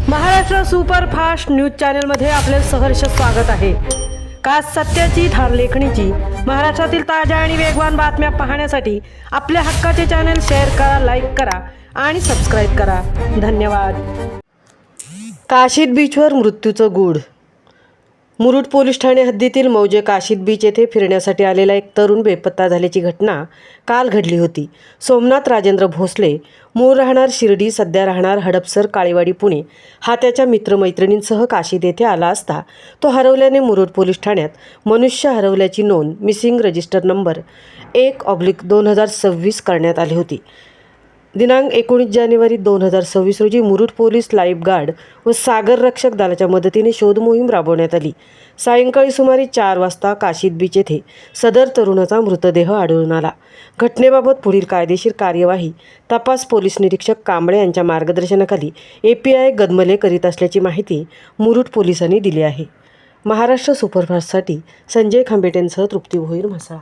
Maharashtra superfast news चॅनलमध्ये आपले सहर्ष स्वागत आहे। खास सत्याची थार लेखणीची महाराष्ट्रातील ताज्या आणि वेगवान बातम्या पाहण्यासाठी आपल्या हक्काचे चॅनल शेअर करा, लाईक करा आणि सबस्क्राईब करा। धन्यवाद। काशीद बीचवर मृत्यूचं गूढ। मुरुड पोलीस ठाणे हद्दीतील मौजे काशीद बीच येथे फिरण्यासाठी आलेला एक तरुण बेपत्ता झाल्याची घटना काल घडली होती। सोमनाथ राजेंद्र भोसले, मूळ राहणार शिर्डी, सध्या राहणार हडपसर, काळीवाडी, पुणे, हा त्याच्या मित्रमैत्रिणींसह काशीद येथे आला असता तो हरवल्याने मुरुड पोलीस ठाण्यात मनुष्य हरवल्याची नोंद मिसिंग रजिस्टर नंबर 1/2026 करण्यात आली होती। दिनांक 19 जानेवारी 2026 रोजी मुरुड पोलीस लाईफ गार्ड व सागर रक्षक दलाच्या मदतीने शोध मोहीम राबवण्यात आली। सायंकाळी सुमारे 4 वाजता काशीद बीच येथे सदर तरुणाचा मृतदेह आढळून आला। घटनेबाबत पुढील कायदेशीर कार्यवाही तपास पोलीस निरीक्षक कांबळे यांच्या मार्गदर्शनाखाली API गदमले करीत असल्याची माहिती मुरुड पोलिसांनी दिली आहे। महाराष्ट्र सुपरफास्टसाठी संजय खांबेटेंसह तृप्ती भोईर, म्हसळा।